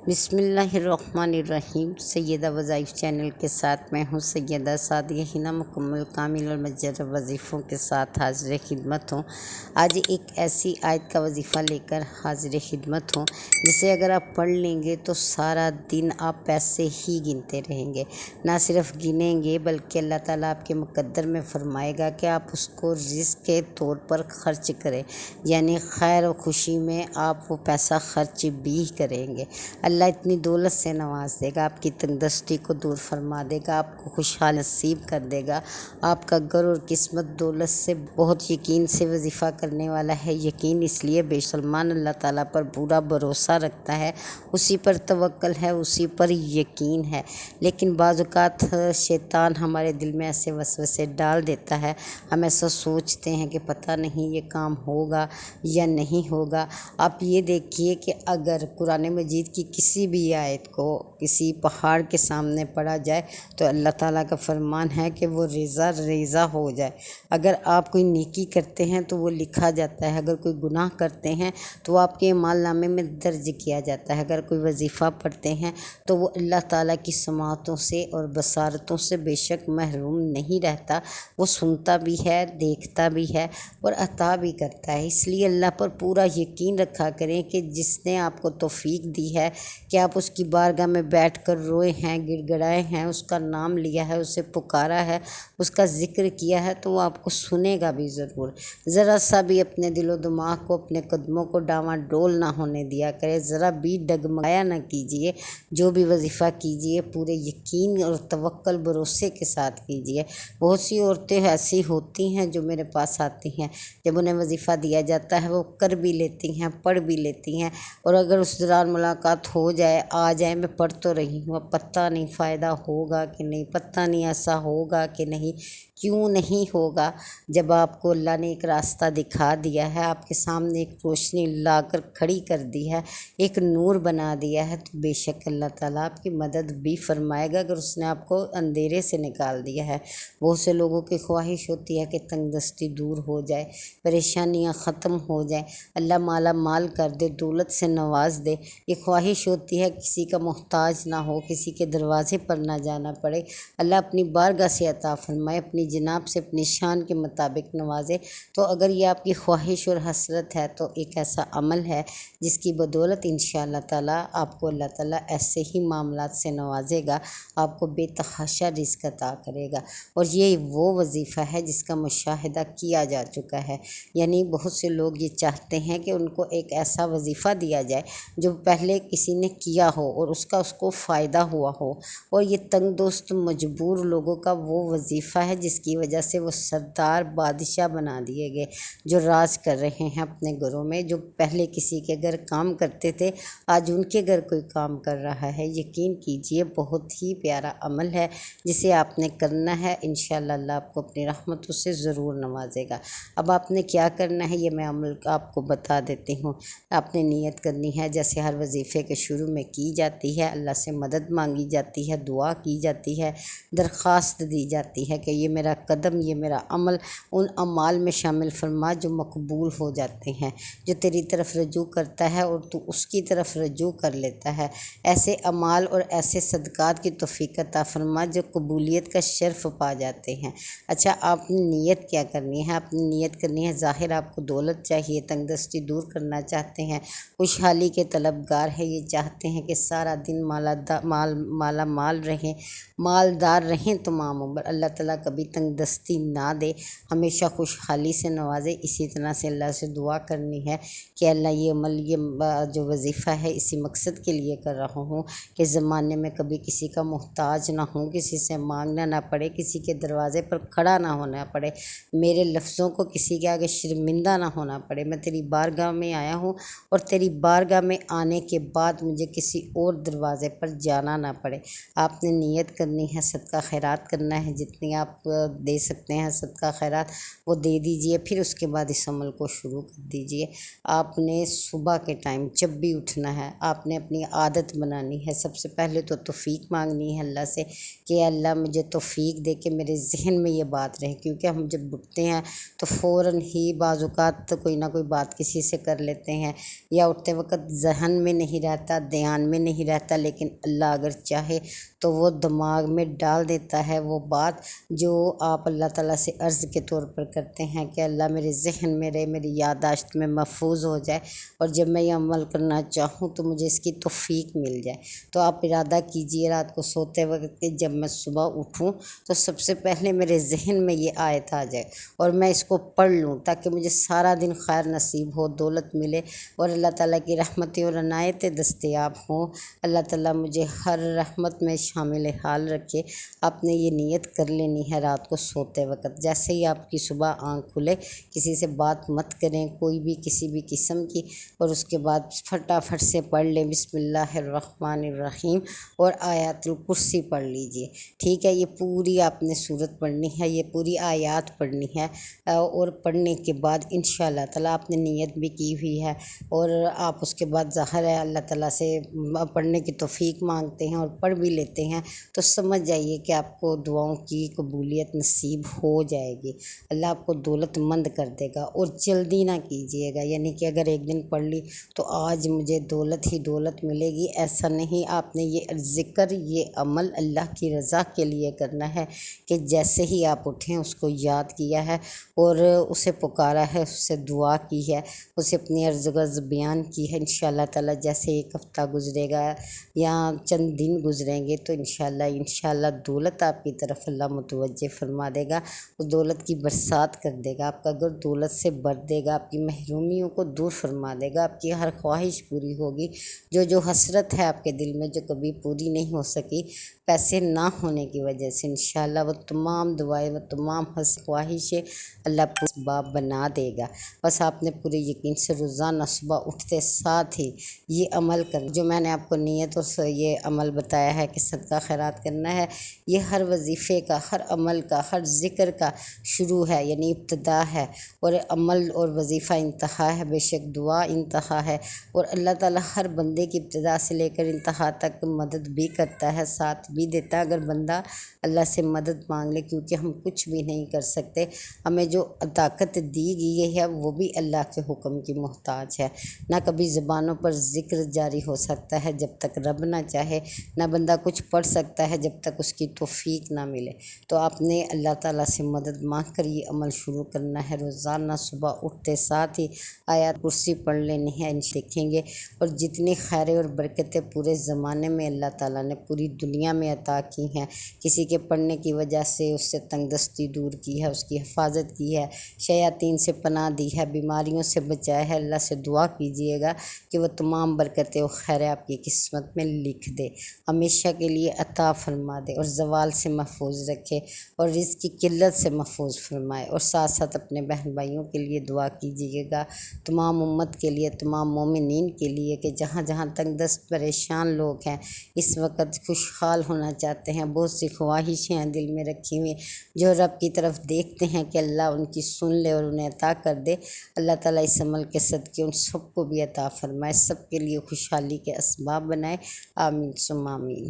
بسم اللہ الرحمن الرحیم۔ سیدہ وظائف چینل کے ساتھ میں ہوں سیدہ سعدیہ ہنا، مکمل کامل اور مجرب وظیفوں کے ساتھ حاضر خدمت ہوں۔ آج ایک ایسی آیت کا وظیفہ لے کر حاضر خدمت ہوں جسے اگر آپ پڑھ لیں گے تو سارا دن آپ پیسے ہی گنتے رہیں گے، نہ صرف گنیں گے بلکہ اللہ تعالیٰ آپ کے مقدر میں فرمائے گا کہ آپ اس کو رزق کے طور پر خرچ کریں، یعنی خیر و خوشی میں آپ وہ پیسہ خرچ بھی کریں گے۔ اللہ اتنی دولت سے نواز دے گا، آپ کی تنگ دستی کو دور فرما دے گا، آپ کو خوشحال نصیب کر دے گا۔ آپ کا گھر اور قسمت دولت سے بہت یقین سے وظیفہ کرنے والا ہے۔ یقین اس لیے بے سلمان اللہ تعالیٰ پر پورا بھروسہ رکھتا ہے، اسی پر توکل ہے، اسی پر یقین ہے۔ لیکن بعض اوقات شیطان ہمارے دل میں ایسے وسوسے ڈال دیتا ہے، ہم ایسا سوچتے ہیں کہ پتہ نہیں یہ کام ہوگا یا نہیں ہوگا۔ آپ یہ دیکھیے کہ اگر قرآن مجید کی کسی بھی آیت کو کسی پہاڑ کے سامنے پڑھا جائے تو اللہ تعالیٰ کا فرمان ہے کہ وہ ریزہ ریزہ ہو جائے۔ اگر آپ کوئی نیکی کرتے ہیں تو وہ لکھا جاتا ہے، اگر کوئی گناہ کرتے ہیں تو وہ آپ کے اعمال نامے میں درج کیا جاتا ہے۔ اگر کوئی وظیفہ پڑھتے ہیں تو وہ اللہ تعالیٰ کی سماعتوں سے اور بصارتوں سے بے شک محروم نہیں رہتا، وہ سنتا بھی ہے، دیکھتا بھی ہے اور عطا بھی کرتا ہے۔ اس لیے اللہ پر پورا یقین رکھا کریں کہ جس نے آپ کو توفیق دی ہے کہ آپ اس کی بارگاہ میں بیٹھ کر روئے ہیں، گڑ گڑائے ہیں، اس کا نام لیا ہے، اسے پکارا ہے، اس کا ذکر کیا ہے تو وہ آپ کو سنے گا بھی ضرور۔ ذرا سا بھی اپنے دل و دماغ کو، اپنے قدموں کو ڈاواں ڈول نہ ہونے دیا کرے، ذرا بھی ڈگمگایا نہ کیجیے۔ جو بھی وظیفہ کیجیے پورے یقین اور توکل بھروسے کے ساتھ کیجیے۔ بہت سی عورتیں ایسی ہوتی ہیں جو میرے پاس آتی ہیں، جب انہیں وظیفہ دیا جاتا ہے وہ کر بھی لیتی ہیں، پڑھ بھی لیتی ہیں، اور اگر اس دوران ملاقات ہو جائے، آ جائے، میں پڑھ تو رہی ہوں، اب پتہ نہیں فائدہ ہوگا کہ نہیں، پتہ نہیں ایسا ہوگا کہ نہیں، کیوں نہیں ہوگا؟ جب آپ کو اللہ نے ایک راستہ دکھا دیا ہے، آپ کے سامنے ایک روشنی لا کر کھڑی کر دی ہے، ایک نور بنا دیا ہے، تو بے شک اللہ تعالیٰ آپ کی مدد بھی فرمائے گا اگر اس نے آپ کو اندھیرے سے نکال دیا ہے۔ بہت سے لوگوں کی خواہش ہوتی ہے کہ تنگ دستی دور ہو جائے، پریشانیاں ختم ہو جائیں، اللہ مالا مال کر دے، دولت سے نواز دے۔ یہ خواہش ہوتی ہے کسی کا محتاج نہ ہو، کسی کے دروازے پر نہ جانا پڑے، اللہ اپنی بارگاہ سے عطا فرمائے، اپنی جناب سے اپنی شان کے مطابق نوازے۔ تو اگر یہ آپ کی خواہش اور حسرت ہے تو ایک ایسا عمل ہے جس کی بدولت انشاءاللہ تعالیٰ آپ کو اللہ تعالیٰ ایسے ہی معاملات سے نوازے گا، آپ کو بے تحاشا رزق عطا کرے گا۔ اور یہ وہ وظیفہ ہے جس کا مشاہدہ کیا جا چکا ہے، یعنی بہت سے لوگ یہ چاہتے ہیں کہ ان کو ایک ایسا وظیفہ دیا جائے جو پہلے کسی نے کیا ہو اور اس کو فائدہ ہوا ہو، اور یہ تنگ دوست مجبور لوگوں کا وہ وظیفہ ہے جس کی وجہ سے وہ سردار بادشاہ بنا دیے گئے، جو راج کر رہے ہیں اپنے گھروں میں، جو پہلے کسی کے گھر کام کرتے تھے آج ان کے گھر کوئی کام کر رہا ہے۔ یقین کیجئے بہت ہی پیارا عمل ہے جسے آپ نے کرنا ہے، انشاءاللہ اللہ آپ کو اپنی رحمتوں سے ضرور نوازے گا۔ اب آپ نے کیا کرنا ہے یہ میں عمل آپ کو بتا دیتی ہوں۔ آپ نے نیت کرنی ہے جیسے ہر وظیفے کے شروع میں کی جاتی ہے، اللہ سے مدد مانگی جاتی ہے، دعا کی جاتی ہے، درخواست دی جاتی ہے کہ یہ میرا قدم، یہ میرا عمل ان اعمال میں شامل فرما جو مقبول ہو جاتے ہیں، جو تیری طرف رجوع کرتا ہے اور تو اس کی طرف رجوع کر لیتا ہے۔ ایسے اعمال اور ایسے صدقات کی توفیق عطا فرما جو قبولیت کا شرف پا جاتے ہیں۔ اچھا، آپ نے نیت کیا کرنی ہے؟ آپ نے نیت کرنی ہے، ظاہر آپ کو دولت چاہیے، تنگ دستی دور کرنا چاہتے ہیں، خوشحالی کے طلبگار ہے، یہ چاہتے ہیں کہ سارا دن مالا مال رہیں، مالدار رہیں تمام عمر، اللہ تعالیٰ کبھی تنگ دستی نہ دے، ہمیشہ خوشحالی سے نوازے۔ اسی طرح سے اللہ سے دعا کرنی ہے کہ اللہ یہ عمل، یہ جو وظیفہ ہے اسی مقصد کے لیے کر رہا ہوں کہ زمانے میں کبھی کسی کا محتاج نہ ہوں، کسی سے مانگنا نہ پڑے، کسی کے دروازے پر کھڑا نہ ہونا پڑے، میرے لفظوں کو کسی کے آگے شرمندہ نہ ہونا پڑے۔ میں تیری بارگاہ میں آیا ہوں اور تیری بارگاہ میں آنے کے بعد مجھے کسی اور دروازے پر جانا نہ پڑے۔ آپ نے نیت کرنی ہے، صدقہ خیرات کرنا ہے، جتنی آپ دے سکتے ہیں صدقہ خیرات وہ دے دیجئے، پھر اس کے بعد اس عمل کو شروع کر دیجئے۔ آپ نے صبح کے ٹائم جب بھی اٹھنا ہے آپ نے اپنی عادت بنانی ہے، سب سے پہلے تو توفیق مانگنی ہے اللہ سے کہ اللہ مجھے توفیق دے کہ میرے ذہن میں یہ بات رہے، کیونکہ ہم جب اٹھتے ہیں تو فوراً ہی بعض اوقات کوئی نہ کوئی بات کسی سے کر لیتے ہیں، یا اٹھتے وقت ذہن میں نہیں رہتا، دھیان میں نہیں رہتا، لیکن اللہ اگر چاہے تو وہ دماغ میں ڈال دیتا ہے وہ بات جو آپ اللہ تعالیٰ سے عرض کے طور پر کرتے ہیں کہ اللہ میرے ذہن میں رہے، میری یادداشت میں محفوظ ہو جائے، اور جب میں یہ عمل کرنا چاہوں تو مجھے اس کی توفیق مل جائے۔ تو آپ ارادہ کیجئے رات کو سوتے وقت کہ جب میں صبح اٹھوں تو سب سے پہلے میرے ذہن میں یہ آیت آ جائے اور میں اس کو پڑھ لوں، تاکہ مجھے سارا دن خیر نصیب ہو، دولت ملے اور اللہ تعالیٰ کی رحمتیں اور عنایتیں دستیاب ہوں۔ اللہ تعالیٰ مجھے ہر رحمت میں شامل حال رکھے۔ آپ نے یہ نیت کر لینی ہے رات کو سوتے وقت، جیسے ہی آپ کی صبح آنکھ کھلے کسی سے بات مت کریں کوئی بھی کسی بھی قسم کی، اور اس کے بعد فٹافٹ سے پڑھ لیں بسم اللہ الرحمن الرحیم اور آیات الکرسی پڑھ لیجئے، ٹھیک ہے۔ یہ پوری آپ نے سورت پڑھنی ہے، یہ پوری آیات پڑھنی ہے، اور پڑھنے کے بعد انشاءاللہ تعالیٰ آپ نے نیت بھی کی ہوئی ہے، اور آپ اس کے بعد ظاہر ہے اللہ تعالیٰ سے پڑھنے کی توفیق مانگتے ہیں اور پڑھ بھی لیتے ہیں، تو سمجھ جائیے کہ آپ کو دعاؤں کی قبولیت نصیب ہو جائے گی، اللہ آپ کو دولت مند کر دے گا۔ اور جلدی نہ کیجیے گا، یعنی کہ اگر ایک دن پڑھ لی تو آج مجھے دولت ہی دولت ملے گی، ایسا نہیں۔ آپ نے یہ ذکر یہ عمل اللہ کی رضا کے لیے کرنا ہے کہ جیسے ہی آپ اٹھیں اس کو یاد کیا ہے اور اسے پکارا ہے، اس سے دعا کی ہے، اسے اپنی عرض و غرض بیان کی ہے۔ انشاءاللہ تعالیٰ جیسے ایک ہفتہ گزرے گا یا چند دن گزریں گے تو انشاءاللہ دولت آپ کی طرف اللہ متوجہ فرما دے گا، اس دولت کی برسات کر دے گا، آپ کا گھر دولت سے بھر دے گا، آپ کی محرومیوں کو دور فرما دے گا، آپ کی ہر خواہش پوری ہوگی، جو حسرت ہے آپ کے دل میں جو کبھی پوری نہیں ہو سکی پیسے نہ ہونے کی وجہ سے، انشاءاللہ وہ تمام دعائیں وہ تمام خواہشیں اللہ اسباب بنا دے گا۔ بس آپ نے پورے یقین سے روزانہ صبح اٹھتے ساتھ ہی یہ عمل کرنا جو میں نے آپ کو نیت اور یہ عمل بتایا ہے کہ صدقہ خیرات کرنا ہے، یہ ہر وظیفے کا، ہر عمل کا، ہر ذکر کا شروع ہے، یعنی ابتدا ہے، اور عمل اور وظیفہ انتہا ہے، بے شک دعا انتہا ہے، اور اللہ تعالیٰ ہر بندے کی ابتدا سے لے کر انتہا تک مدد بھی کرتا ہے، ساتھ بھی دیتا ہے اگر بندہ اللہ سے مدد مانگ لے، کیونکہ ہم کچھ بھی نہیں کر سکتے، ہمیں جو طاقت دی گئی ہے وہ بھی اللہ کے حکم کی محتاج ہے، نہ کبھی زبانوں پر ذکر جاری ہو سکتا ہے جب تک رب نہ چاہے، نہ بندہ کچھ پڑھ سکتا ہے جب تک اس کی توفیق نہ ملے۔ تو آپ نے اللہ تعالیٰ سے مدد مانگ کر یہ عمل شروع کرنا ہے، روزانہ صبح اٹھتے ساتھ ہی آیات کرسی پڑھ لینی ہے، دیکھیں گے، اور جتنی خیریں اور برکتیں پورے زمانے میں اللہ تعالیٰ نے پوری دنیا میں عطا کی ہیں، کسی کے پڑھنے کی وجہ سے اس سے تنگ دستی دور کی ہے، اس کی حفاظت کی ہے، شیاطین سے پناہ دی ہے، بیماریوں سے بچایا ہے، اللہ سے دعا کیجئے گا کہ وہ تمام برکتیں و خیریں آپ کی قسمت میں لکھ دے، ہمیشہ کے لیے عطا فرما دے، اور زوال سے محفوظ رکھے، اور رزق کی قلت سے محفوظ فرمائے، اور ساتھ ساتھ اپنے بہن بھائیوں کے لیے دعا کیجئے گا، تمام امت کے لیے، تمام مومنین کے لیے، کہ جہاں جہاں تنگ دست پریشان لوگ ہیں اس وقت خوشحال ہونا چاہتے ہیں، بہت سی خواہشیں ہیں دل میں رکھی ہوئی جو رب کی طرف دیکھتے ہیں کہ اللہ ان کی سن لے اور انہیں عطا کر دے، اللہ تعالیٰ اس عمل کے صدقے ان سب کو بھی عطا فرمائے، سب کے لیے خوشحالی کے اسباب بنائے، آمین ثم آمین۔